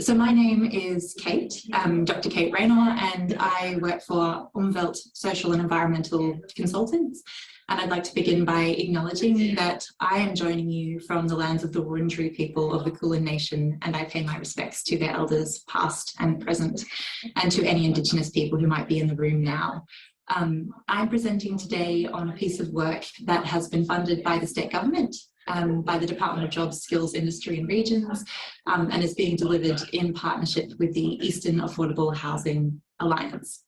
So my name is Kate, Dr. Kate Raynor, and I work for Umwelt Social and Environmental Consultants. And I'd like to begin by acknowledging that I am joining you from the lands of the Wurundjeri people of the Kulin Nation, and I pay my respects to their elders past and present, and to any Indigenous people who might be in the room now. I'm presenting today on a piece of work that has been funded by the state government, by the Department of Jobs, Skills, Industry and Regions, and is being delivered in partnership with the Eastern Affordable Housing Alliance.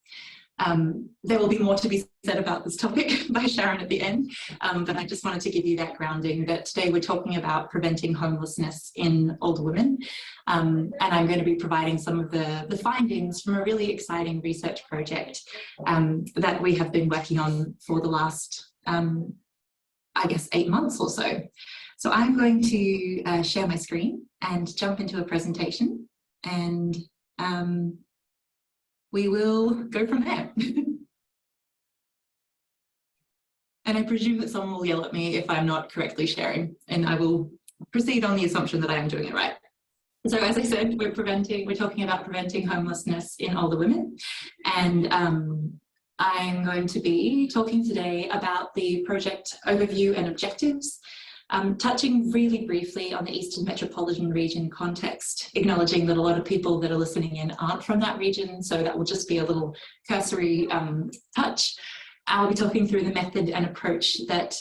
There will be more to be said about this topic by Sharon at the end, but I just wanted to give you that grounding that today we're talking about preventing homelessness in older women, and I'm going to be providing some of the findings from a really exciting research project that we have been working on for the last I guess 8 months or so. So I'm going to share my screen and jump into a presentation, and we will go from there. And I presume that someone will yell at me if I'm not correctly sharing, and I will proceed on the assumption that I am doing it right. So as I said, we're talking about preventing homelessness in older women, and I'm going to be talking today about the project overview and objectives, touching really briefly on the Eastern Metropolitan region context, acknowledging that a lot of people that are listening in aren't from that region, so that will just be a little cursory touch. I'll be talking through the method and approach that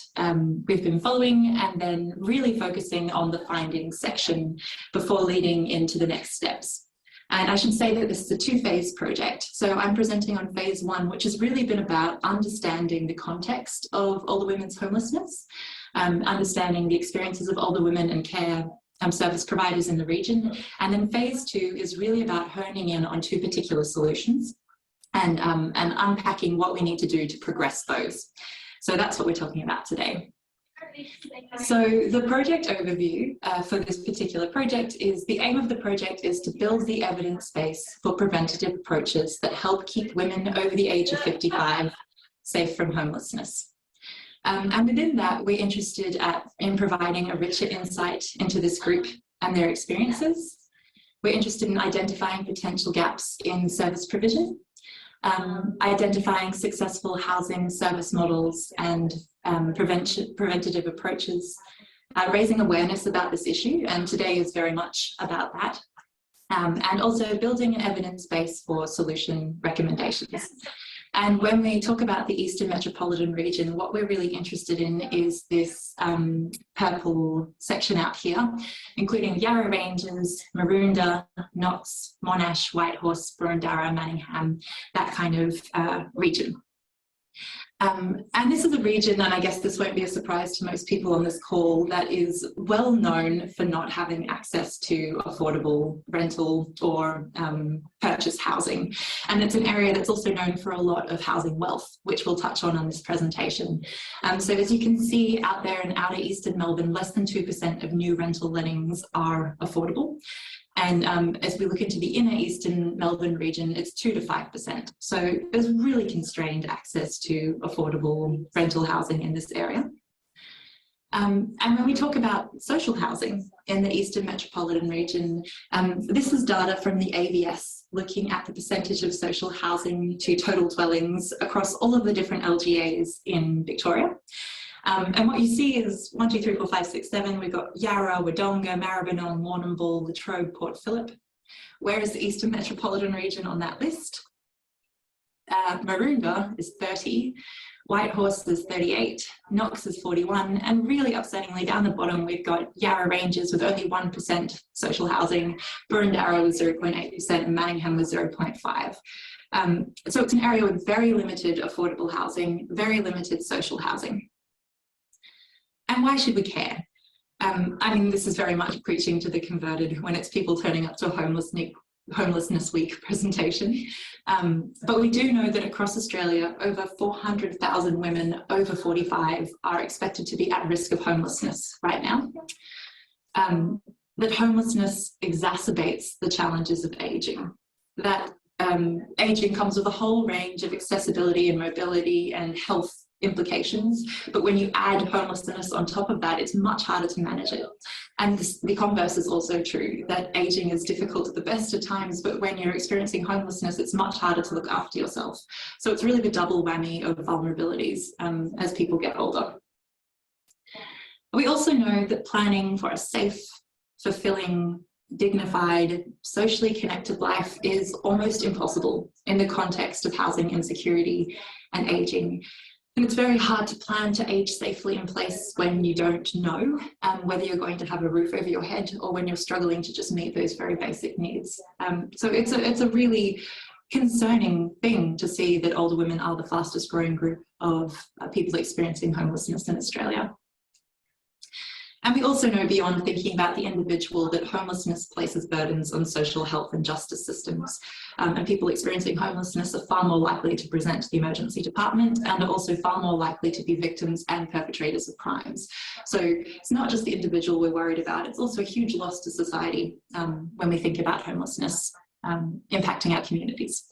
we've been following, and then really focusing on the findings section before leading into the next steps. And I should say that this is a two-phase project. So I'm presenting on phase one, which has really been about understanding the context of older women's homelessness, understanding the experiences of older women and care service providers in the region. And then phase two is really about honing in on two particular solutions and unpacking what we need to do to progress those. So that's what we're talking about today. So the project overview for this particular project is, the aim of the project is to build the evidence base for preventative approaches that help keep women over the age of 55 safe from homelessness. And within that, we're interested in providing a richer insight into this group and their experiences. We're interested in identifying potential gaps in service provision, identifying successful housing service models and preventative approaches, raising awareness about this issue, and today is very much about that, and also building an evidence base for solution recommendations. And when we talk about the Eastern Metropolitan region, what we're really interested in is this purple section out here, including Yarra Ranges, Maroondah, Knox, Monash, Whitehorse, Maroondah, Manningham, that kind of region. And this is a region, and I guess this won't be a surprise to most people on this call, that is well known for not having access to affordable rental or purchase housing. And it's an area that's also known for a lot of housing wealth, which we'll touch on this presentation. So as you can see out there in outer eastern Melbourne, less than 2% of new rental lettings are affordable. And as we look into the inner eastern Melbourne region, it's 2 to 5%. So there's really constrained access to affordable rental housing in this area. And when we talk about social housing in the Eastern Metropolitan region, this is data from the ABS looking at the percentage of social housing to total dwellings across all of the different LGAs in Victoria. And what you see is 1, 2, 3, 4, 5, 6, 7. We've got Yarra, Wodonga, Maribyrnong, Warrnambool, Latrobe, Port Phillip. Where is the Eastern Metropolitan region on that list? Maroondah is 30, Whitehorse is 38, Knox is 41, and really upsettingly down the bottom we've got Yarra Ranges with only 1% social housing, Maroondah was 0.8%, and Manningham was 0.5%. So it's an area with very limited affordable housing, very limited social housing. And why should we care? I mean, this is very much preaching to the converted when it's people turning up to a Homelessness Week presentation. But we do know that across Australia, over 400,000 women over 45 are expected to be at risk of homelessness right now. That homelessness exacerbates the challenges of ageing. That ageing comes with a whole range of accessibility and mobility and health implications, but when you add homelessness on top of that, it's much harder to manage it. And the converse is also true, that aging is difficult at the best of times, but when you're experiencing homelessness, it's much harder to look after yourself. So it's really the double whammy of vulnerabilities as people get older. We also know that planning for a safe, fulfilling, dignified, socially connected life is almost impossible in the context of housing insecurity and aging. And it's very hard to plan to age safely in place when you don't know whether you're going to have a roof over your head or when you're struggling to just meet those very basic needs. So it's a really concerning thing to see that older women are the fastest growing group of people experiencing homelessness in Australia. And we also know, beyond thinking about the individual, that homelessness places burdens on social health and justice systems. And people experiencing homelessness are far more likely to present to the emergency department and are also far more likely to be victims and perpetrators of crimes. So it's not just the individual we're worried about, it's also a huge loss to society when we think about homelessness impacting our communities.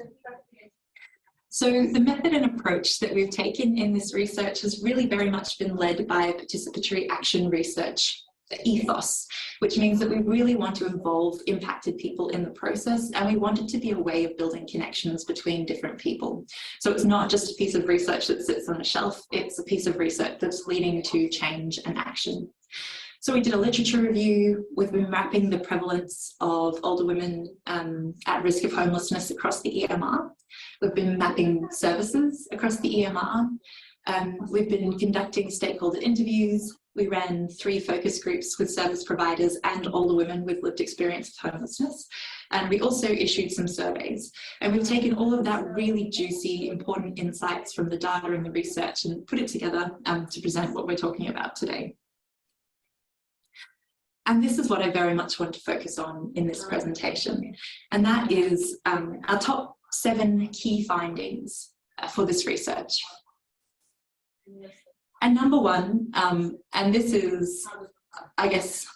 So the method and approach that we've taken in this research has really very much been led by participatory action research, the ethos, which means that we really want to involve impacted people in the process, and we want it to be a way of building connections between different people. So it's not just a piece of research that sits on a shelf, it's a piece of research that's leading to change and action. So we did a literature review. We've been mapping the prevalence of older women at risk of homelessness across the EMR. We've been mapping services across the EMR. We've been conducting stakeholder interviews. We ran 3 focus groups with service providers and older women with lived experience of homelessness. And we also issued some surveys. And we've taken all of that really juicy, important insights from the data and the research and put it together to present what we're talking about today. And this is what I very much want to focus on in this presentation. And that is our top 7 key findings for this research. And number 1, and this is, I guess,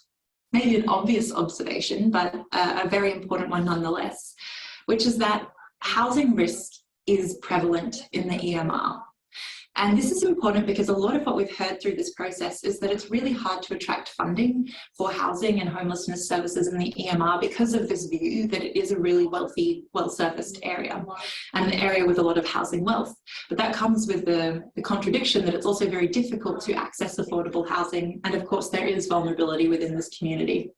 maybe an obvious observation, but a very important one nonetheless, which is that housing risk is prevalent in the EMR. And this is important because a lot of what we've heard through this process is that it's really hard to attract funding for housing and homelessness services in the EMR because of this view that it is a really wealthy, well-serviced area and an area with a lot of housing wealth. But that comes with the contradiction that it's also very difficult to access affordable housing. And of course, there is vulnerability within this community.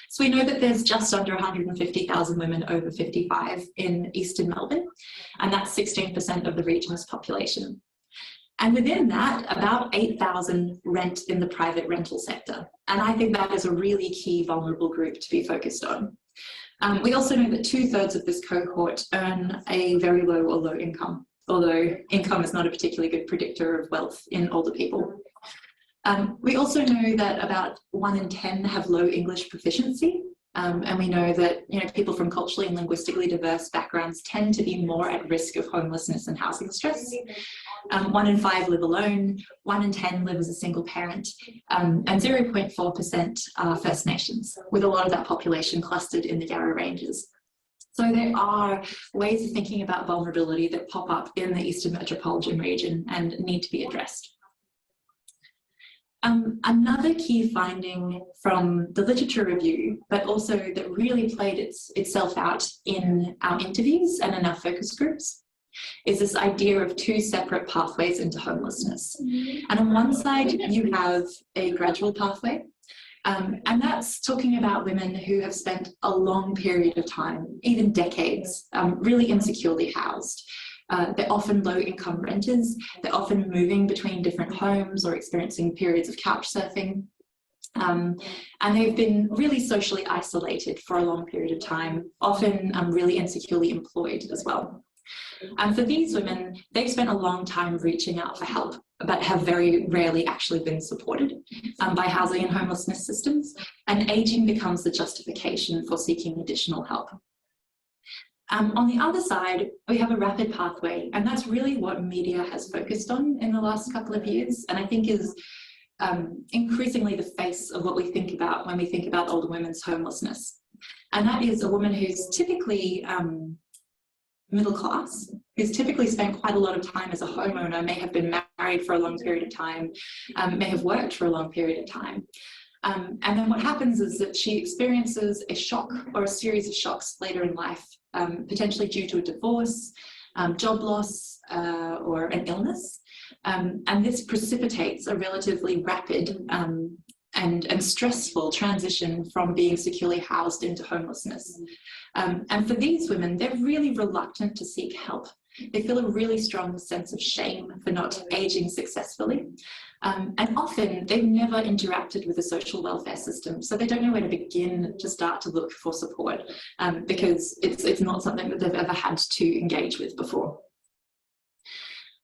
So we know that there's just under 150,000 women over 55 in eastern Melbourne, and that's 16% of the region's population. And within that, about 8,000 rent in the private rental sector. And I think that is a really key vulnerable group to be focused on. We also know that 2/3 of this cohort earn a very low or low income, although income is not a particularly good predictor of wealth in older people. We also know that about 1 in 10 have low English proficiency. And we know that people from culturally and linguistically diverse backgrounds tend to be more at risk of homelessness and housing stress. 1 in 5 live alone, 1 in 10 live as a single parent, and 0.4% are First Nations, with a lot of that population clustered in the Yarra Ranges. So there are ways of thinking about vulnerability that pop up in the Eastern Metropolitan region and need to be addressed. Another key finding from the literature review, but also that really played itself out in our interviews and in our focus groups, is this idea of 2 separate pathways into homelessness. And on one side, you have a gradual pathway, and that's talking about women who have spent a long period of time, even decades, really insecurely housed. They're often low-income renters. They're often moving between different homes or experiencing periods of couch surfing. And they've been really socially isolated for a long period of time, often really insecurely employed as well. And for these women, they've spent a long time reaching out for help, but have very rarely actually been supported by housing and homelessness systems. And aging becomes the justification for seeking additional help. On the other side, we have a rapid pathway, and that's really what media has focused on in the last couple of years, and I think is increasingly the face of what we think about when we think about older women's homelessness. And that is a woman who's typically middle class, who's typically spent quite a lot of time as a homeowner, may have been married for a long period of time, may have worked for a long period of time. And then what happens is that she experiences a shock or a series of shocks later in life, potentially due to a divorce, job loss, or an illness. And this precipitates a relatively rapid and stressful transition from being securely housed into homelessness. And for these women, they're really reluctant to seek help. They feel a really strong sense of shame for not aging successfully. And often they've never interacted with the social welfare system, so they don't know where to begin to start to look for support, because it's not something that they've ever had to engage with before.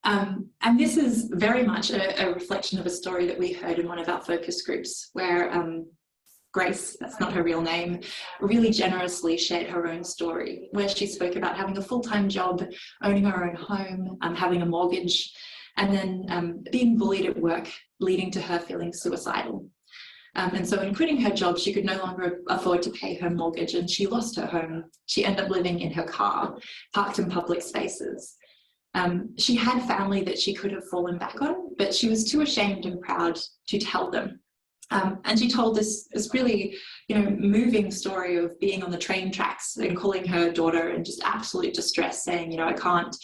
And this is very much a reflection of a story that we heard in one of our focus groups, where Grace, that's not her real name, really generously shared her own story, where she spoke about having a full-time job, owning her own home, having a mortgage, and then being bullied at work, leading to her feeling suicidal. And so in quitting her job, she could no longer afford to pay her mortgage, and she lost her home. She ended up living in her car, parked in public spaces. She had family that she could have fallen back on, but she was too ashamed and proud to tell them. And she told this really, moving story of being on the train tracks and calling her daughter in just absolute distress, saying, I can't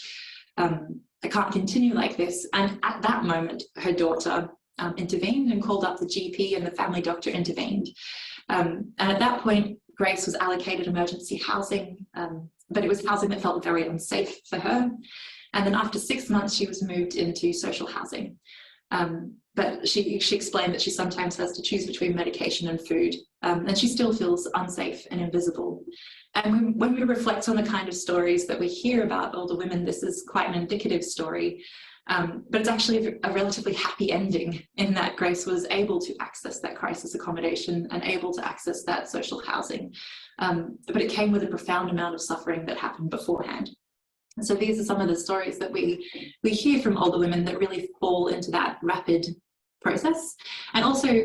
continue like this. And at that moment, her daughter intervened and called up the GP, and the family doctor intervened. And at that point, Grace was allocated emergency housing, but it was housing that felt very unsafe for her. And then after 6 months, she was moved into social housing. But she explained that she sometimes has to choose between medication and food, and she still feels unsafe and invisible. And when we reflect on the kind of stories that we hear about older women, this is quite an indicative story, but it's actually a relatively happy ending, in that Grace was able to access that crisis accommodation and able to access that social housing. But it came with a profound amount of suffering that happened beforehand. So these are some of the stories that we hear from older women that really fall into that rapid process, and also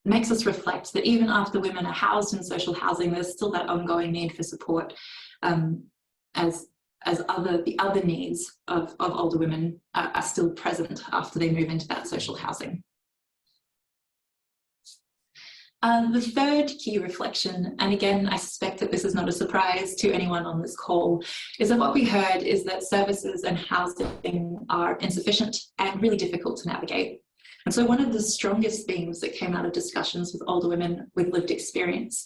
makes us reflect that even after women are housed in social housing, there's still that ongoing need for support, as the other needs of older women are still present after they move into that social housing. The third key reflection, and again, I suspect that this is not a surprise to anyone on this call, is that what we heard is that services and housing are insufficient and really difficult to navigate. And so one of the strongest themes that came out of discussions with older women with lived experience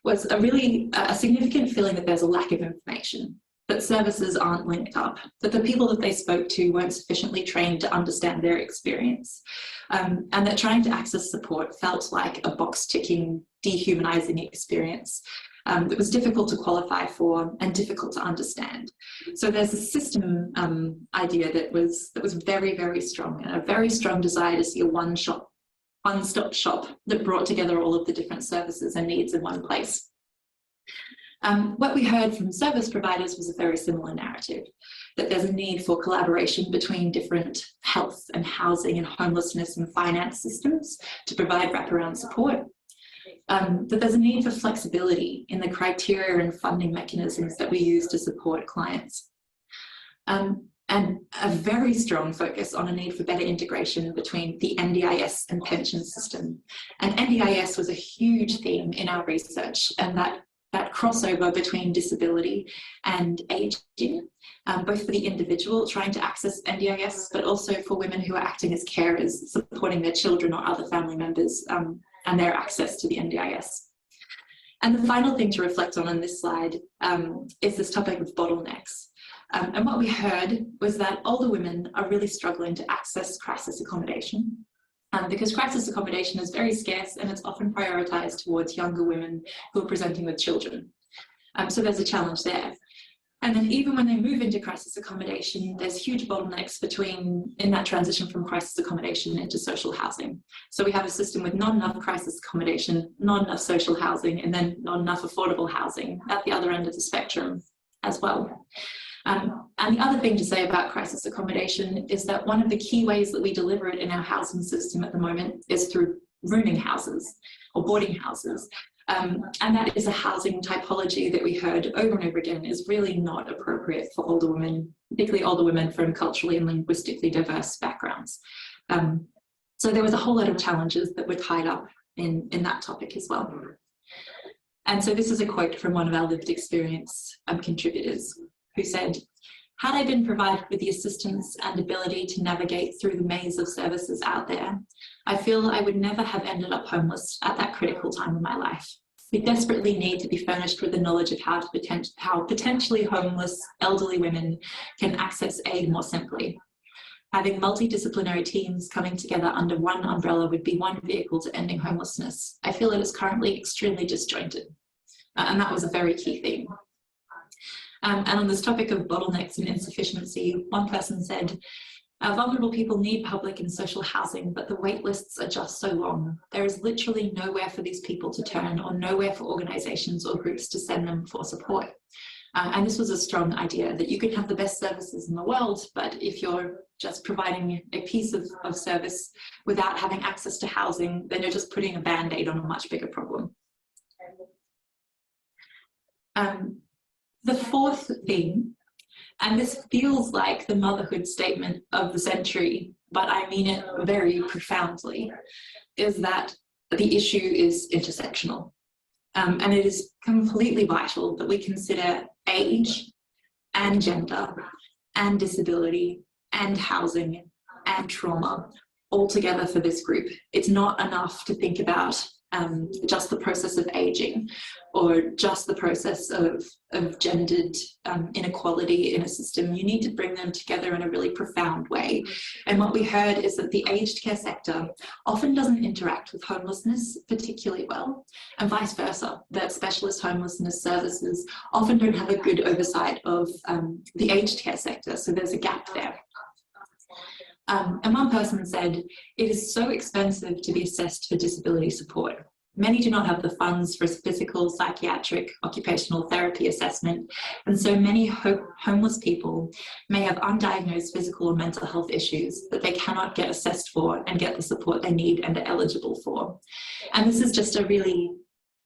was a significant feeling that there's a lack of information, that services aren't linked up, that the people that they spoke to weren't sufficiently trained to understand their experience, and that trying to access support felt like a box-ticking, dehumanizing experience that was difficult to qualify for and difficult to understand. So there's a system idea that was very, very strong, and a very strong desire to see a one-stop shop that brought together all of the different services and needs in one place. What we heard from service providers was a very similar narrative, that there's a need for collaboration between different health and housing and homelessness and finance systems to provide wraparound support, that there's a need for flexibility in the criteria and funding mechanisms that we use to support clients, and a very strong focus on a need for better integration between the NDIS and pension system. And NDIS was a huge theme in our research, and that crossover between disability and aging, both for the individual trying to access NDIS, but also for women who are acting as carers, supporting their children or other family members, and their access to the NDIS. And the final thing to reflect on this slide is this topic of bottlenecks. And what we heard was that older women are really struggling to access crisis accommodation, because crisis accommodation is very scarce and it's often prioritised towards younger women who are presenting with children. So there's a challenge there. And then even when they move into crisis accommodation, there's huge bottlenecks in that transition from crisis accommodation into social housing. So we have a system with not enough crisis accommodation, not enough social housing, and then not enough affordable housing at the other end of the spectrum as well. And the other thing to say about crisis accommodation is that one of the key ways that we deliver it in our housing system at the moment is through rooming houses or boarding houses. And that is a housing typology that we heard over and over again is really not appropriate for older women, particularly older women from culturally and linguistically diverse backgrounds. So there was a whole lot of challenges that were tied up in that topic as well. And so this is a quote from one of our lived experience contributors who said, "Had I been provided with the assistance and ability to navigate through the maze of services out there, I feel I would never have ended up homeless at that critical time of my life. We desperately need to be furnished with the knowledge of how potentially homeless elderly women can access aid more simply. Having multidisciplinary teams coming together under one umbrella would be one vehicle to ending homelessness. I feel it is currently extremely disjointed." And that was a very key theme. And on this topic of bottlenecks and insufficiency, one person said, "Vulnerable people need public and social housing, but the wait lists are just so long. There is literally nowhere for these people to turn or nowhere for organisations or groups to send them for support." And this was a strong idea that you can have the best services in the world, but if you're just providing a piece of service without having access to housing, then you're just putting a band-aid on a much bigger problem. The fourth theme, and this feels like the motherhood statement of the century, but I mean it very profoundly, is that the issue is intersectional. And it is completely vital that we consider age and gender and disability and housing and trauma all together for this group. It's not enough to think about just the process of aging or just the process of gendered inequality in a system. You need to bring them together in a really profound way. And what we heard is that the aged care sector often doesn't interact with homelessness particularly well, and vice versa, that specialist homelessness services often don't have a good oversight of the aged care sector, so there's a gap there. And one person said, "It is so expensive to be assessed for disability support. Many do not have the funds for physical, psychiatric, occupational therapy assessment, and so many homeless people may have undiagnosed physical or mental health issues that they cannot get assessed for and get the support they need and are eligible for." And this is just a really,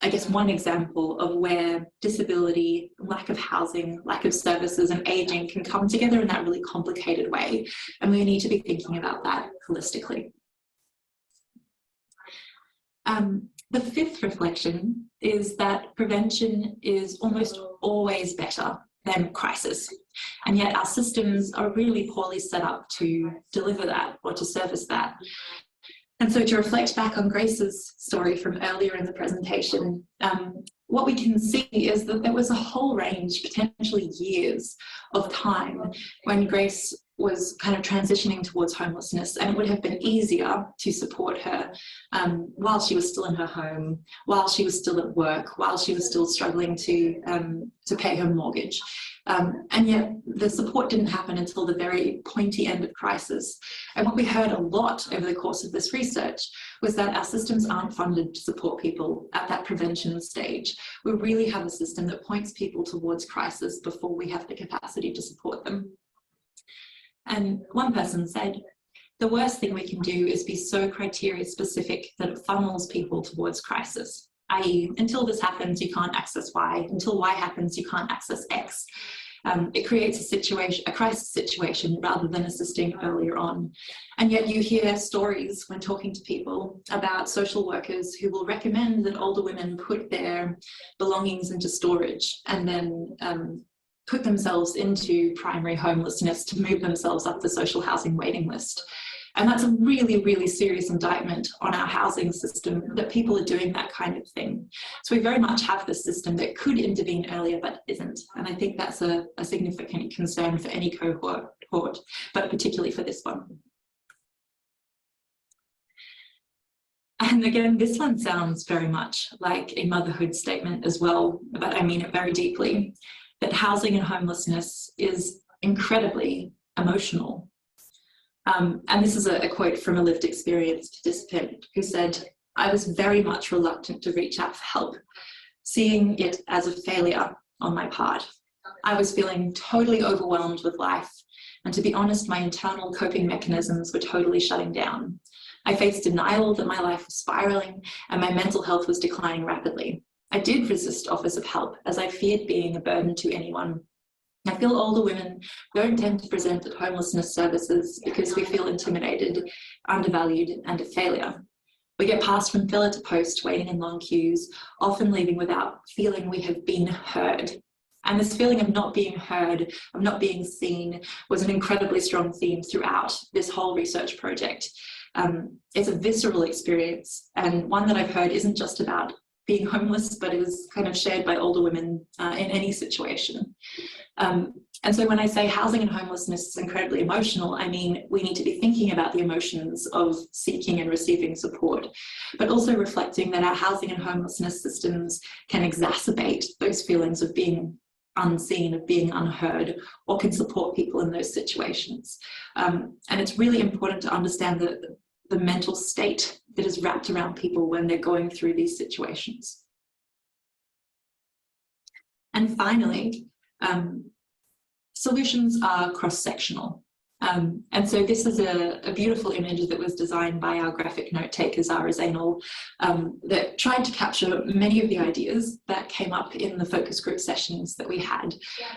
I guess, one example of where disability, lack of housing, lack of services and aging can come together in that really complicated way. And we need to be thinking about that holistically. The fifth reflection is that prevention is almost always better than crisis. And yet our systems are really poorly set up to deliver that or to service that. And so to reflect back on Grace's story from earlier in the presentation, what we can see is that there was a whole range, potentially years of time when Grace was kind of transitioning towards homelessness, and it would have been easier to support her while she was still in her home, while she was still at work, while she was still struggling to pay her mortgage. And yet the support didn't happen until the very pointy end of crisis. And what we heard a lot over the course of this research was that our systems aren't funded to support people at that prevention stage. We really have a system that points people towards crisis before we have the capacity to support them. And one person said, "The worst thing we can do is be so criteria specific that it funnels people towards crisis, i.e. until this happens, you can't access Y, until Y happens, you can't access X." It creates a crisis situation rather than assisting earlier on. And yet you hear stories when talking to people about social workers who will recommend that older women put their belongings into storage and then put themselves into primary homelessness to move themselves up the social housing waiting list. And that's a really, really serious indictment on our housing system that people are doing that kind of thing. So we very much have this system that could intervene earlier but isn't. And I think that's a significant concern for any cohort, but particularly for this one. And again, this one sounds very much like a motherhood statement as well, but I mean it very deeply, that housing and homelessness is incredibly emotional. And this is a quote from a lived experience participant who said, "I was very much reluctant to reach out for help, seeing it as a failure on my part. I was feeling totally overwhelmed with life, and to be honest, my internal coping mechanisms were totally shutting down. I faced denial that my life was spiraling and my mental health was declining rapidly. I did resist offers of help as I feared being a burden to anyone. I feel older women don't tend to present at homelessness services because we feel intimidated, undervalued, and a failure. We get passed from pillar to post, waiting in long queues, often leaving without feeling we have been heard. And this feeling of not being heard, of not being seen, was an incredibly strong theme throughout this whole research project. It's a visceral experience, and one that I've heard isn't just about being homeless, but is kind of shared by older women in any situation. And so when I say housing and homelessness is incredibly emotional, I mean we need to be thinking about the emotions of seeking and receiving support, but also reflecting that our housing and homelessness systems can exacerbate those feelings of being unseen, of being unheard, or can support people in those situations. And it's really important to understand the mental state that is wrapped around people when they're going through these situations. And finally, solutions are cross-sectional. And so this is a beautiful image that was designed by our graphic note taker, Raynor, that tried to capture many of the ideas that came up in the focus group sessions that we had.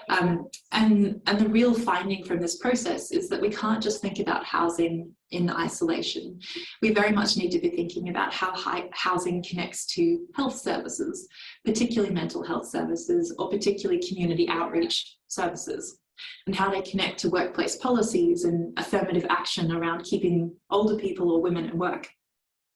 And the real finding from this process is that we can't just think about housing in isolation. We very much need to be thinking about how housing connects to health services, particularly mental health services, or particularly community outreach services, and how they connect to workplace policies and affirmative action around keeping older people or women at work.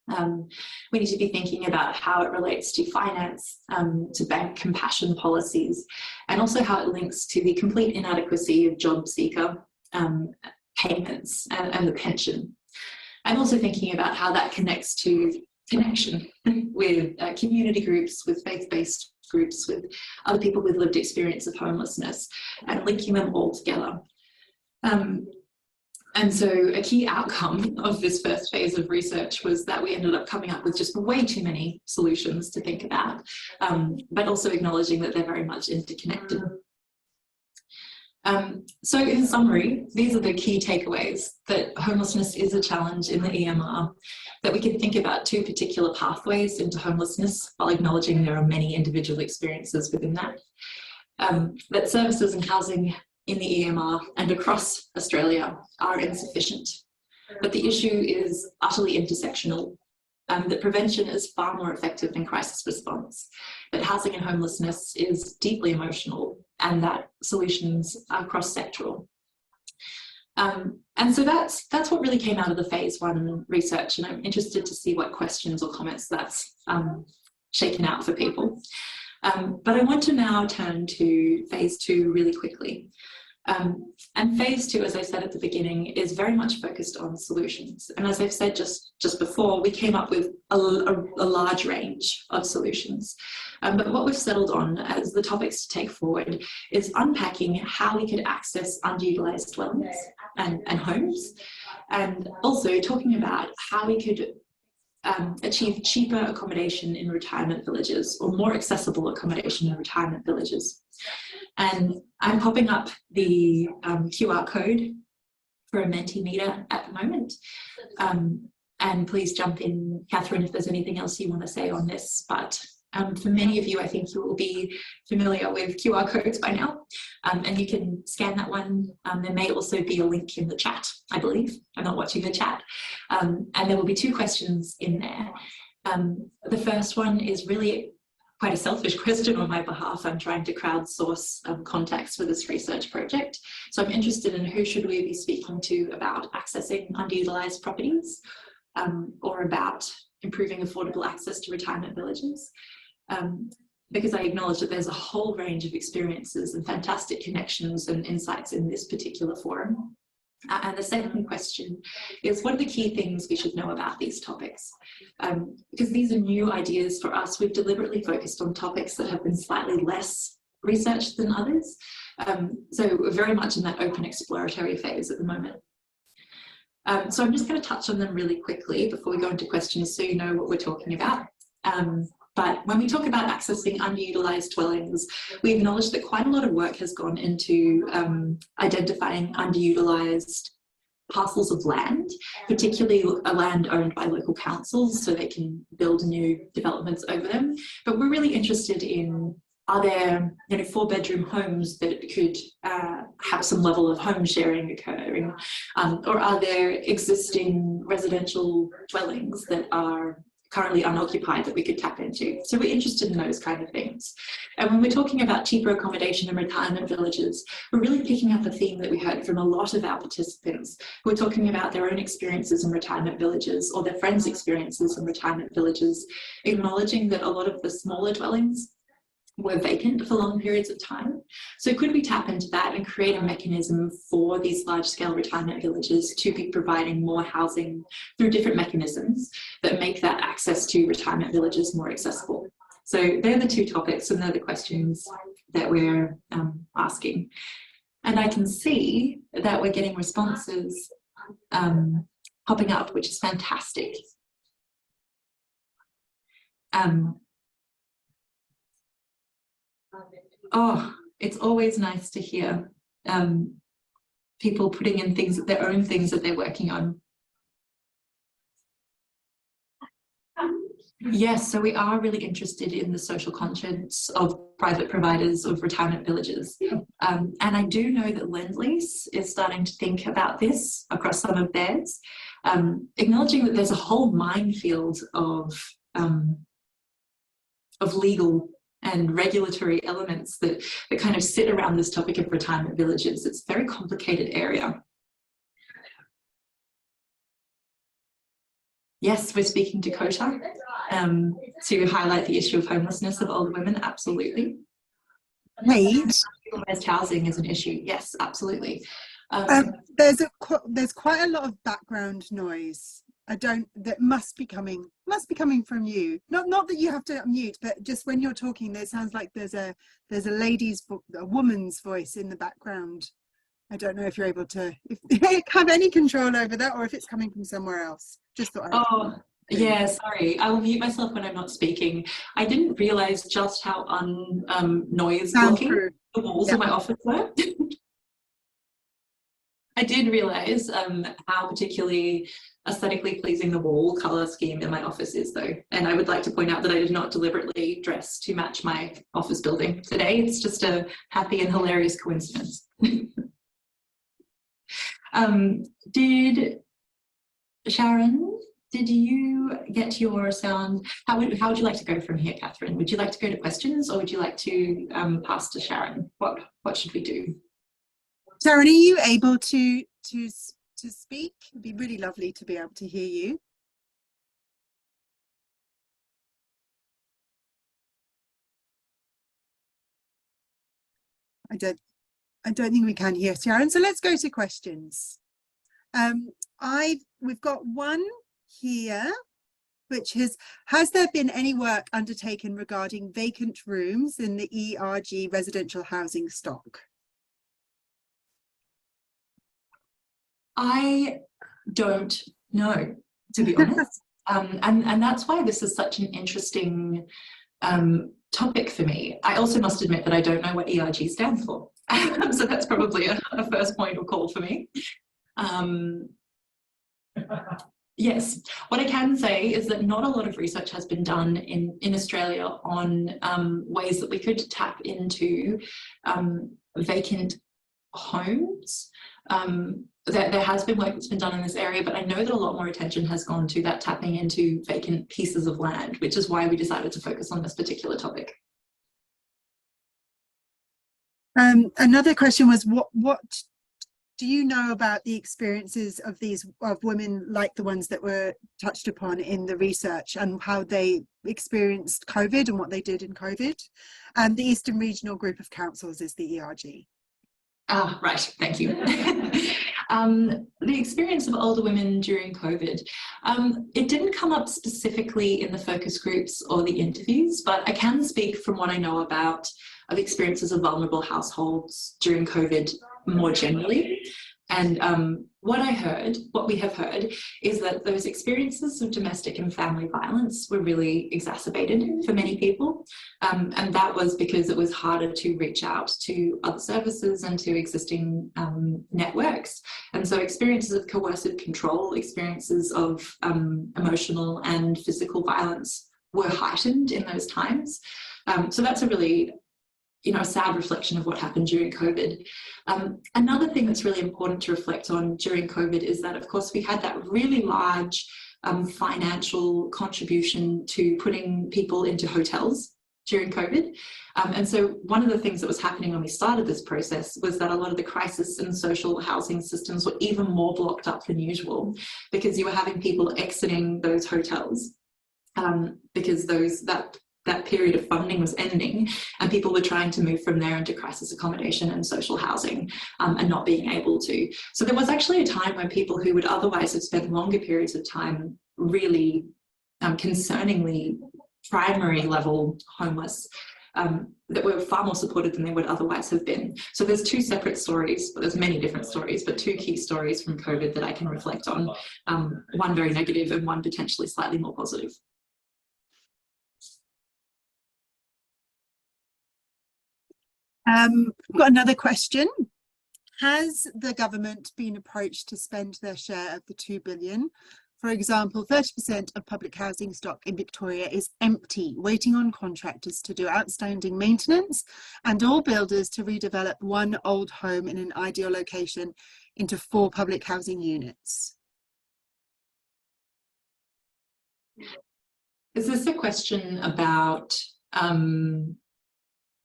We need to be thinking about how it relates to finance, to bank compassion policies, and also how it links to the complete inadequacy of job seeker payments and the pension. I'm also thinking about how that connects to connection with community groups, with faith-based groups, with other people with lived experience of homelessness, and linking them all together. And so a key outcome of this first phase of research was that we ended up coming up with just way too many solutions to think about, but also acknowledging that they're very much interconnected. So in summary, these are the key takeaways: that homelessness is a challenge in the EMR, that we can think about two particular pathways into homelessness while acknowledging there are many individual experiences within that, that services and housing in the EMR and across Australia are insufficient, but the issue is utterly intersectional, that prevention is far more effective than crisis response, that housing and homelessness is deeply emotional, and that solutions are cross-sectoral. And so that's what really came out of the phase 1 research, and I'm interested to see what questions or comments that's shaken out for people. But I want to now turn to phase 2 really quickly. And phase 2, as I said at the beginning, is very much focused on solutions. And as I've said just before, we came up with a large range of solutions. But what we've settled on as the topics to take forward is unpacking how we could access underutilised dwellings and homes, and also talking about how we could achieve cheaper accommodation in retirement villages, or more accessible accommodation in retirement villages. And I'm popping up the QR code for a Mentimeter at the moment. And please jump in, Catherine, if there's anything else you want to say on this. But for many of you, I think you will be familiar with QR codes by now. And you can scan that one. There may also be a link in the chat, I believe. I'm not watching the chat. And there will be 2 questions in there. The first one is really quite a selfish question on my behalf. I'm trying to crowdsource contacts for this research project. So I'm interested in who should we be speaking to about accessing underutilised properties, or about improving affordable access to retirement villages. Because I acknowledge that there's a whole range of experiences and fantastic connections and insights in this particular forum. And the second question is, what are the key things we should know about these topics? Because these are new ideas for us. We've deliberately focused on topics that have been slightly less researched than others. So we're very much in that open exploratory phase at the moment. So I'm just going to touch on them really quickly before we go into questions so you know what we're talking about. But when we talk about accessing underutilised dwellings, we acknowledge that quite a lot of work has gone into identifying underutilised parcels of land, particularly a land owned by local councils so they can build new developments over them. But we're really interested in, are there 4-bedroom homes that could have some level of home sharing occurring, or are there existing residential dwellings that are currently unoccupied that we could tap into? So we're interested in those kind of things. And when we're talking about cheaper accommodation and retirement villages, we're really picking up a theme that we heard from a lot of our participants who are talking about their own experiences in retirement villages or their friends' experiences in retirement villages, acknowledging that a lot of the smaller dwellings were vacant for long periods of time. So could we tap into that and create a mechanism for these large-scale retirement villages to be providing more housing through different mechanisms that make that access to retirement villages more accessible? So they're the two topics and they're the questions that we're asking. And I can see that we're getting responses popping up, which is fantastic. Oh, it's always nice to hear people putting in things, their own things that they're working on. Yes, so we are really interested in the social conscience of private providers of retirement villages. And I do know that Lend-Lease is starting to think about this across some of theirs, acknowledging that there's a whole minefield of legal and regulatory elements that kind of sit around this topic of retirement villages. It's a very complicated area. Yes, we're speaking to COTA to highlight the issue of homelessness of older women, absolutely. Right. Whereas housing is an issue, yes, absolutely. There's quite a lot of background noise. That must be coming from you. Not that you have to mute, but just when you're talking, there sounds like there's a woman's voice in the background. I don't know if you're able to have any control over that, or if it's coming from somewhere else. Just thought. Yeah, sorry. I will mute myself when I'm not speaking. I didn't realise just how noise blocking the walls of my office were. I did realise how particularly aesthetically pleasing the wall colour scheme in my office is, though. And I would like to point out that I did not deliberately dress to match my office building today. It's just a happy and hilarious coincidence. Sharon, did you get your sound? How would you like to go from here, Catherine? Would you like to go to questions, or would you like to pass to Sharon? What should we do? Sharon, are you able to speak? It'd be really lovely to be able to hear you. I don't think we can hear Sharon, so let's go to questions. We've got one here, which has there been any work undertaken regarding vacant rooms in the ERG residential housing stock? I don't know, to be honest. And that's why this is such an interesting topic for me. I also must admit that I don't know what ERG stands for. So that's probably a first point of call for me. Yes, what I can say is that not a lot of research has been done in Australia on ways that we could tap into vacant homes. There has been work that's been done in this area, but I know that a lot more attention has gone to that tapping into vacant pieces of land, which is why we decided to focus on this particular topic. Another question was, what do you know about the experiences of women like the ones that were touched upon in the research, and how they experienced COVID and what they did in COVID? The Eastern Regional Group of Councils is the ERG. Ah, right, thank you. The experience of older women during COVID, it didn't come up specifically in the focus groups or the interviews, but I can speak from what I know of experiences of vulnerable households during COVID more generally. And what we have heard is that those experiences of domestic and family violence were really exacerbated for many people. And that was because it was harder to reach out to other services and to existing networks. And so experiences of coercive control, experiences of emotional and physical violence were heightened in those times. So that's a really a sad reflection of what happened during COVID. Another thing that's really important to reflect on during COVID is that, of course, we had that really large financial contribution to putting people into hotels during COVID. And so one of the things that was happening when we started this process was that a lot of the crisis and social housing systems were even more blocked up than usual, because you were having people exiting those hotels because that period of funding was ending, and people were trying to move from there into crisis accommodation and social housing and not being able to. So there was actually a time when people who would otherwise have spent longer periods of time really concerningly primary level homeless that were far more supported than they would otherwise have been. So there's two separate stories, but there's many different stories, but two key stories from COVID that I can reflect on, one very negative and one potentially slightly more positive. I've got another question. Has the government been approached to spend their share of the 2 billion? For example, 30% of public housing stock in Victoria is empty, waiting on contractors to do outstanding maintenance, and all builders to redevelop one old home in an ideal location into 4 public housing units. Is this a question about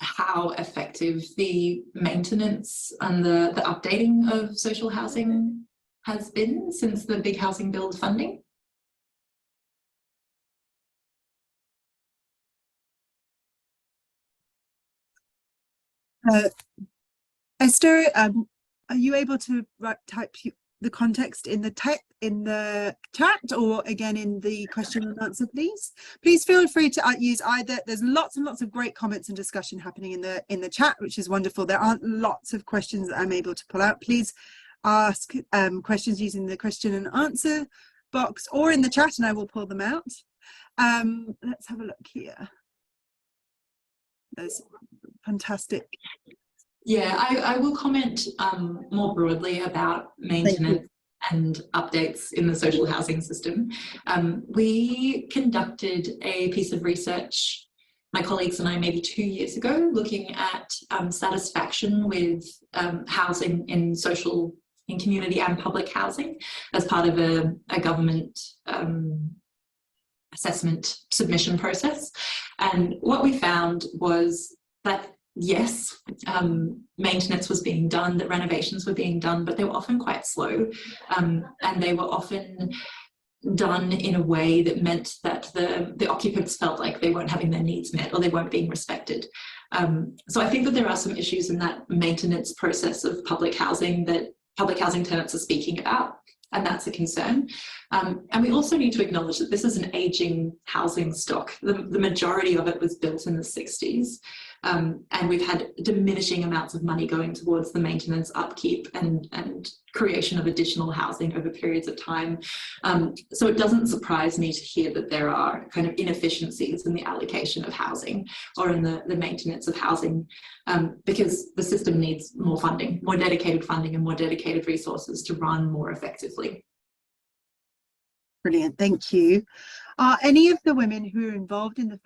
how effective the maintenance and the updating of social housing has been since the big housing build funding? Esther, are you able to type the context in the chat, or again in the question and answer, please? Please feel free to use either. There's lots and lots of great comments and discussion happening in the chat, which is wonderful. There aren't lots of questions that I'm able to pull out. Please ask questions using the question and answer box or in the chat, and I will pull them out. Let's have a look here. There's fantastic. Yeah, I will comment more broadly about maintenance and updates in the social housing system. We conducted a piece of research, my colleagues and I, maybe 2 years ago, looking at satisfaction with housing in community and public housing as part of a government assessment submission process. And what we found was that yes, maintenance was being done, that renovations were being done, but they were often quite slow, and they were often done in a way that meant that the occupants felt like they weren't having their needs met or they weren't being respected. So I think that there are some issues in that maintenance process of public housing that public housing tenants are speaking about, and that's a concern. And we also need to acknowledge that this is an ageing housing stock. The majority of it was built in the 60s. And we've had diminishing amounts of money going towards the maintenance, upkeep and creation of additional housing over periods of time. So it doesn't surprise me to hear that there are kind of inefficiencies in the allocation of housing or in the maintenance of housing, because the system needs more funding, more dedicated funding and more dedicated resources to run more effectively. Brilliant, thank you. Are any of the women who are involved in the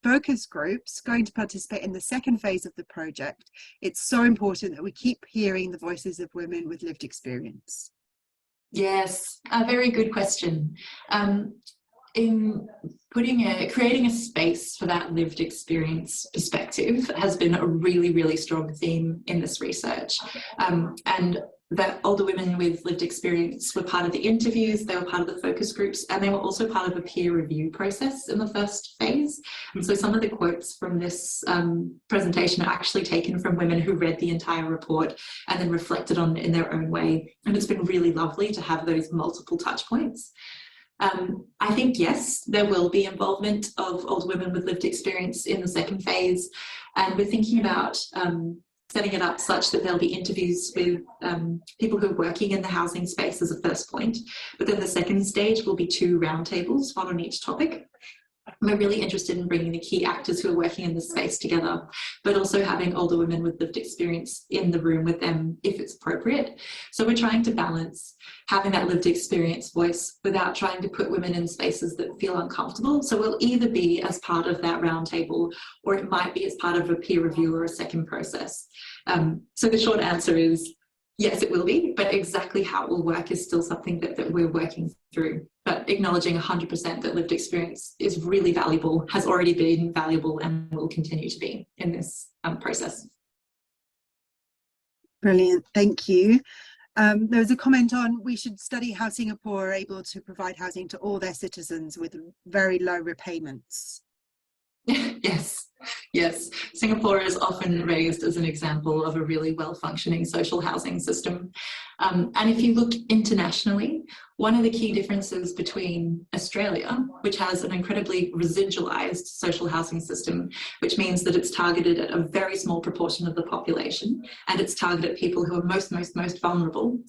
focus groups going to participate in the second phase of the project? It's so important that we keep hearing the voices of women with lived experience. Yes, a very good question. In creating a space for that lived experience perspective has been a really, really strong theme in this research. And that older women with lived experience were part of the interviews, they were part of the focus groups, and they were also part of a peer review process in the first phase. And so some of the quotes from this presentation are actually taken from women who read the entire report and then reflected on it in their own way. And it's been really lovely to have those multiple touch points. I think, yes, there will be involvement of older women with lived experience in the second phase. And we're thinking about setting it up such that there'll be interviews with people who are working in the housing space as a first point, but then the second stage will be 2 roundtables, 1 on each topic. We're really interested in bringing the key actors who are working in this space together, but also having older women with lived experience in the room with them if it's appropriate. So we're trying to balance having that lived experience voice without trying to put women in spaces that feel uncomfortable. So we'll either be as part of that roundtable, or it might be as part of a peer review or a second process. So the short answer is yes, it will be, but exactly how it will work is still something that we're working through. But acknowledging 100% that lived experience is really valuable, has already been valuable, and will continue to be in this process. Brilliant, thank you. There was a comment on we should study how Singapore are able to provide housing to all their citizens with very low repayments. Yes. Singapore is often raised as an example of a really well-functioning social housing system. And if you look internationally, one of the key differences between Australia, which has an incredibly residualised social housing system, which means that it's targeted at a very small proportion of the population, and it's targeted at people who are most vulnerable.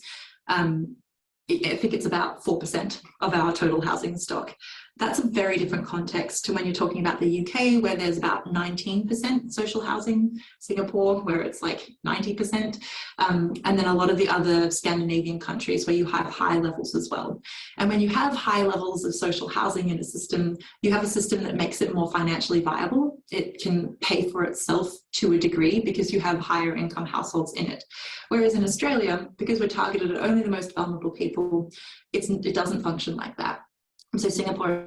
I think it's about 4% of our total housing stock. That's a very different context to when you're talking about the UK, where there's about 19% social housing, Singapore, where it's like 90%, and then a lot of the other Scandinavian countries where you have high levels as well. And when you have high levels of social housing in a system, you have a system that makes it more financially viable. It can pay for itself to a degree because you have higher income households in it. Whereas in Australia, because we're targeted at only the most vulnerable people, it doesn't function like that. So Singapore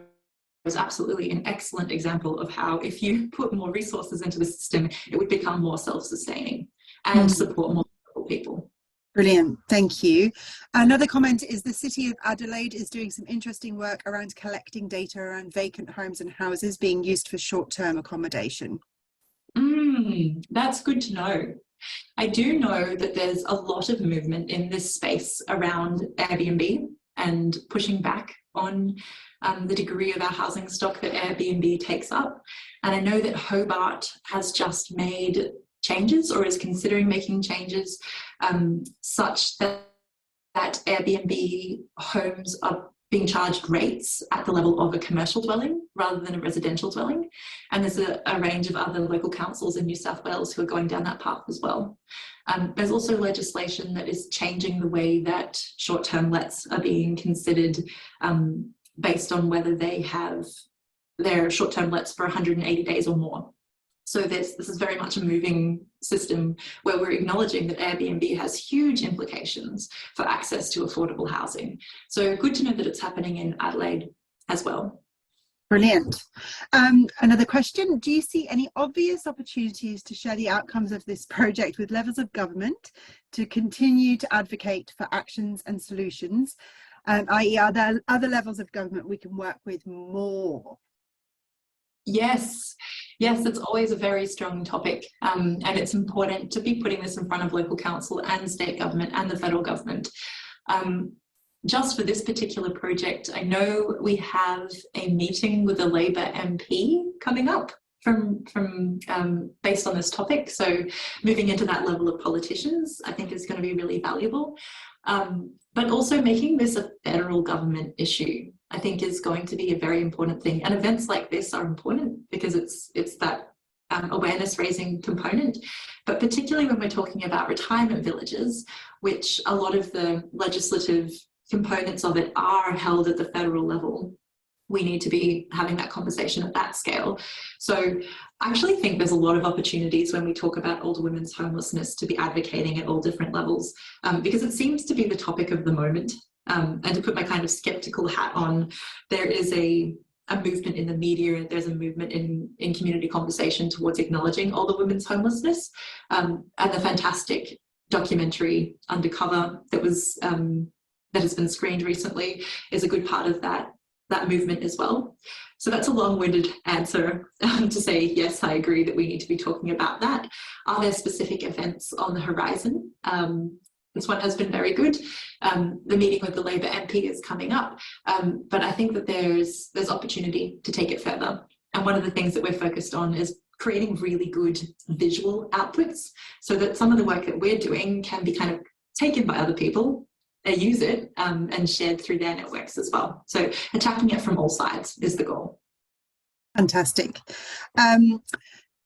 is absolutely an excellent example of how if you put more resources into the system, it would become more self-sustaining and support more people. Brilliant, thank you. Another comment is the City of Adelaide is doing some interesting work around collecting data around vacant homes and houses being used for short-term accommodation. That's good to know. I do know that there's a lot of movement in this space around Airbnb and pushing back on the degree of our housing stock that Airbnb takes up. And I know that Hobart has just made changes or is considering making changes such that Airbnb homes are being charged rates at the level of a commercial dwelling rather than a residential dwelling. And there's a range of other local councils in New South Wales who are going down that path as well. There's also legislation that is changing the way that short-term lets are being considered based on whether they have their short-term lets for 180 days or more. So this is very much a moving system where we're acknowledging that Airbnb has huge implications for access to affordable housing. So good to know that it's happening in Adelaide as well. Brilliant. Another question, do you see any obvious opportunities to share the outcomes of this project with levels of government to continue to advocate for actions and solutions, i.e. are there other levels of government we can work with more? Yes, it's always a very strong topic, and it's important to be putting this in front of local council and state government and the federal government. Just for this particular project, I know we have a meeting with a Labor MP coming up from based on this topic. So moving into that level of politicians, I think is going to be really valuable. But also making this a federal government issue, I think is going to be a very important thing. And events like this are important because it's that awareness raising component, but particularly when we're talking about retirement villages, which a lot of the legislative components of it are held at the federal level. We need to be having that conversation at that scale. So I actually think there's a lot of opportunities when we talk about older women's homelessness to be advocating at all different levels, because it seems to be the topic of the moment. And to put my kind of skeptical hat on, there is a movement in the media, there's a movement in community conversation towards acknowledging older women's homelessness, and the fantastic documentary Undercover that was that has been screened recently is a good part of that movement as well. So that's a long-winded answer to say, yes, I agree that we need to be talking about that. Are there specific events on the horizon? This one has been very good. The meeting with the Labor MP is coming up, but I think that there's opportunity to take it further. And one of the things that we're focused on is creating really good visual outputs so that some of the work that we're doing can be kind of taken by other people, they use it and shared through their networks as well. So attacking it from all sides is the goal. Fantastic.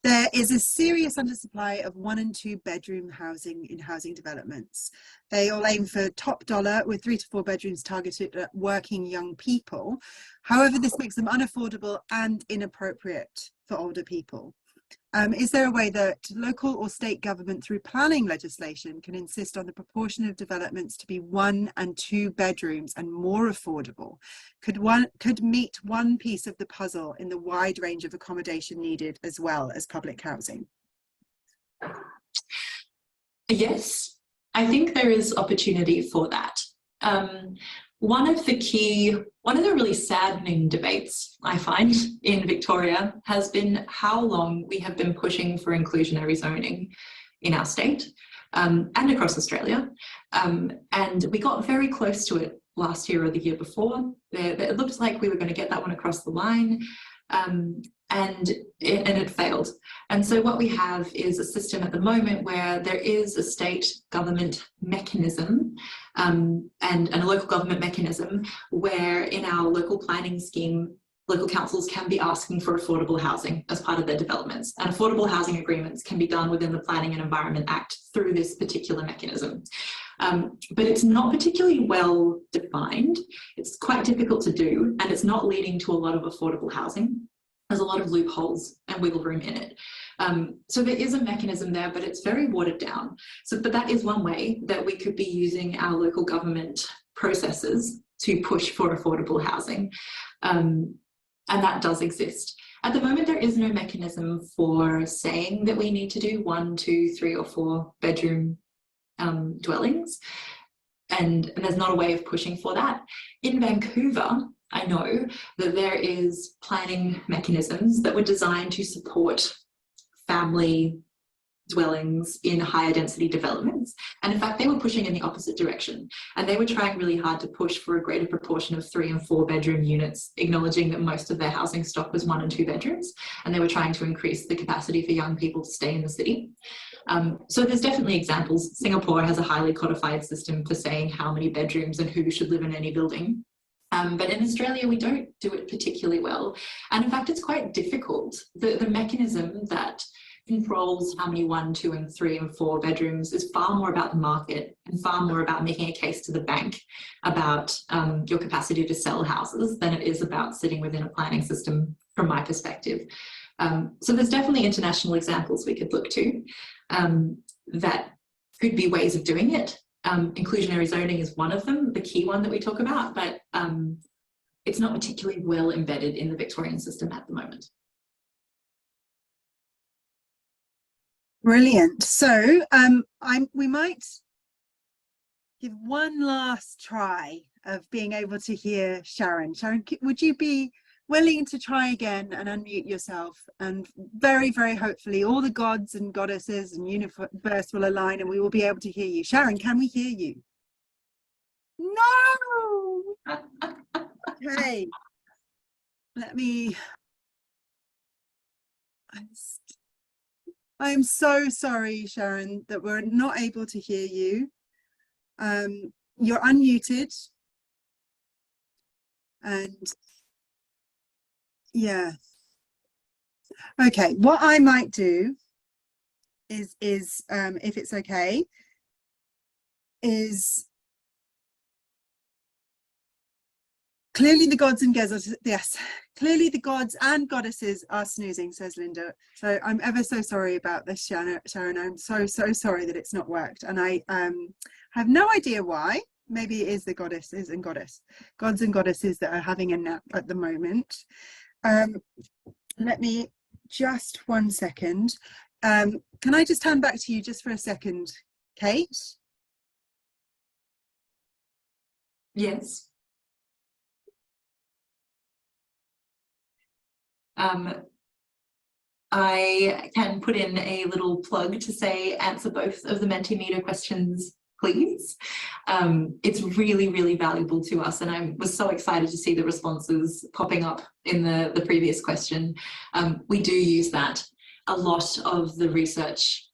There is a serious undersupply of 1 and 2 bedroom housing in housing developments. They all aim for top dollar with 3 to 4 bedrooms targeted at working young people. However, this makes them unaffordable and inappropriate for older people. Is there a way that local or state government through planning legislation can insist on the proportion of developments to be 1 and 2 bedrooms and more affordable? Could meet one piece of the puzzle in the wide range of accommodation needed as well as public housing? Yes, I think there is opportunity for that. One of the really saddening debates I find in Victoria has been how long we have been pushing for inclusionary zoning in our state and across Australia. And we got very close to it last year or the year before. It looked like we were going to get that one across the line. And it failed. And so what we have is a system at the moment where there is a state government mechanism and a local government mechanism where in our local planning scheme, local councils can be asking for affordable housing as part of their developments. And affordable housing agreements can be done within the Planning and Environment Act through this particular mechanism. But it's not particularly well defined. It's quite difficult to do, and it's not leading to a lot of affordable housing. There's a lot of loopholes and wiggle room in it. So there is a mechanism there, but it's very watered down. But that is one way that we could be using our local government processes to push for affordable housing. And that does exist. At the moment, there is no mechanism for saying that we need to do 1, 2, 3 or 4 bedroom dwellings. And there's not a way of pushing for that. In Vancouver, I know that there is planning mechanisms that were designed to support family dwellings in higher density developments. And in fact, they were pushing in the opposite direction. And they were trying really hard to push for a greater proportion of 3 and 4 bedroom units, acknowledging that most of their housing stock was 1 and 2 bedrooms. And they were trying to increase the capacity for young people to stay in the city. So there's definitely examples. Singapore has a highly codified system for saying how many bedrooms and who should live in any building. But in Australia, we don't do it particularly well. And in fact, it's quite difficult. The mechanism that controls how many 1, 2 and 3 and 4 bedrooms is far more about the market and far more about making a case to the bank about your capacity to sell houses than it is about sitting within a planning system from my perspective. So there's definitely international examples we could look to that could be ways of doing it. Inclusionary zoning is one of them, the key one that we talk about, but it's not particularly well embedded in the Victorian system at the moment. Brilliant. So we might give one last try of being able to hear Sharon. Sharon, would you be willing to try again and unmute yourself? And very, very hopefully all the gods and goddesses and universe will align and we will be able to hear you. Sharon, can we hear you? No! Okay. Let me... I'm so sorry, Sharon, that we're not able to hear you. You're unmuted. And yeah. Okay, what I might do is if it's okay, is clearly the gods and goddesses, yes, clearly the gods and goddesses are snoozing, says Linda. So I'm ever so sorry about this, Sharon. I'm so sorry that it's not worked. And I have no idea why. Maybe it is the gods and goddesses that are having a nap at the moment. Let me just 1 second. Can I just turn back to you just for a second, Kate? Yes. I can put in a little plug to say answer both of the Mentimeter questions, please. It's really, really valuable to us, and I was so excited to see the responses popping up in the previous question. We do use that a lot of the research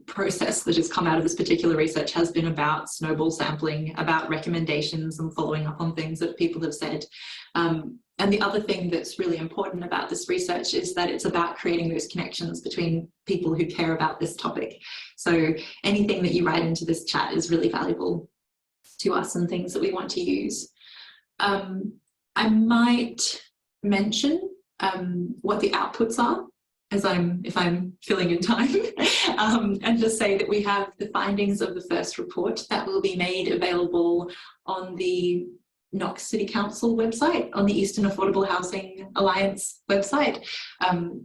process that has come out of this particular research has been about snowball sampling, about recommendations and following up on things that people have said. And the other thing that's really important about this research is that it's about creating those connections between people who care about this topic. So anything that you write into this chat is really valuable to us and things that we want to use. I might mention what the outputs are if I'm filling in time, and just say that we have the findings of the first report that will be made available on the Knox City Council website, on the Eastern Affordable Housing Alliance website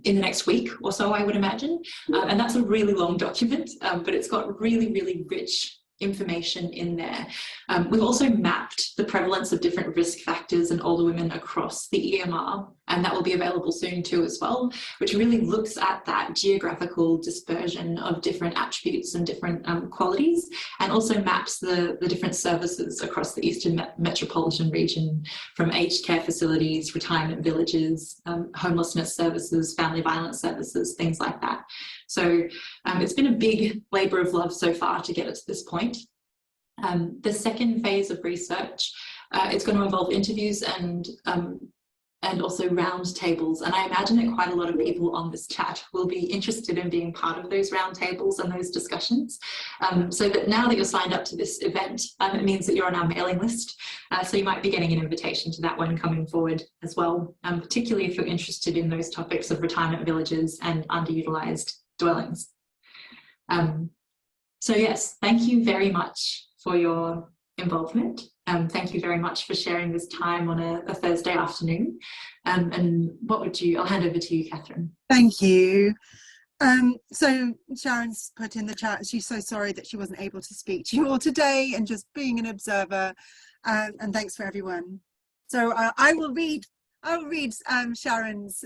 in the next week or so, I would imagine. And that's a really long document, but it's got really, really rich information in there. We've also mapped the prevalence of different risk factors in older women across the EMR, and that will be available soon too as well, which really looks at that geographical dispersion of different attributes and different qualities, and also maps the different services across the Eastern Metropolitan region, from aged care facilities, retirement villages, homelessness services, family violence services, things like that. So it's been a big labour of love so far to get it to this point. The second phase of research, it's going to involve interviews and also round tables. And I imagine that quite a lot of people on this chat will be interested in being part of those round tables and those discussions. So that now that you're signed up to this event, it means that you're on our mailing list. So you might be getting an invitation to that one coming forward as well, particularly if you're interested in those topics of retirement villages and underutilised dwellings. So yes, thank you very much for your involvement. Thank you very much for sharing this time on a Thursday afternoon. And what would you, I'll hand over to you, Catherine. Thank you. So Sharon's put in the chat, she's so sorry that she wasn't able to speak to you all today, and just being an observer, and thanks for everyone. So I'll read Sharon's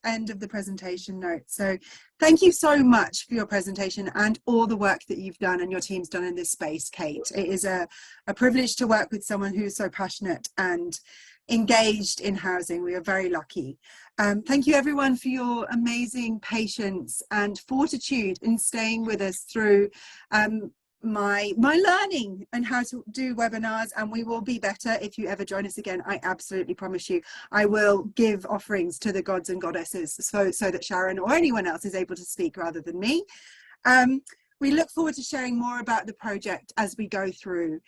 end of the presentation notes. So thank you so much for your presentation and all the work that you've done and your team's done in this space, Kate. It is a privilege to work with someone who's so passionate and engaged in housing. We are very lucky. Thank you everyone for your amazing patience and fortitude in staying with us through my learning and how to do webinars, and we will be better if you ever join us again. I absolutely promise you. I will give offerings to the gods and goddesses so that Sharon or anyone else is able to speak rather than me. We look forward to sharing more about the project as we go through.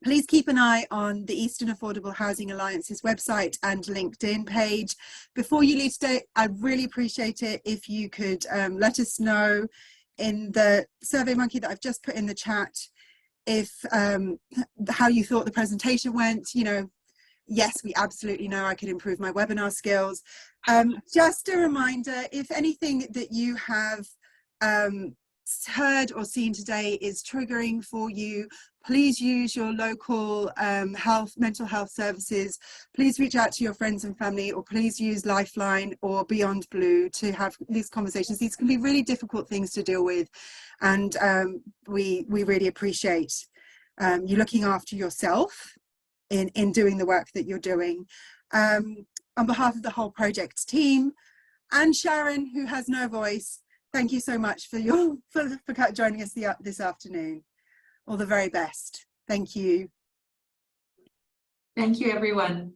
Please keep an eye on the Eastern Affordable Housing Alliance's website and LinkedIn page. Before you leave today, I'd really appreciate it if you could let us know in the SurveyMonkey that I've just put in the chat, if how you thought the presentation went. You know, yes, we absolutely know I could improve my webinar skills. Just a reminder, if anything that you have heard or seen today is triggering for you, please use your local mental health services. Please reach out to your friends and family, or please use Lifeline or Beyond Blue to have these conversations. These can be really difficult things to deal with, and we really appreciate you looking after yourself in doing the work that you're doing. On behalf of the whole project team and Sharon, who has no voice, thank you so much for joining us this afternoon. All the very best. Thank you. Thank you, everyone.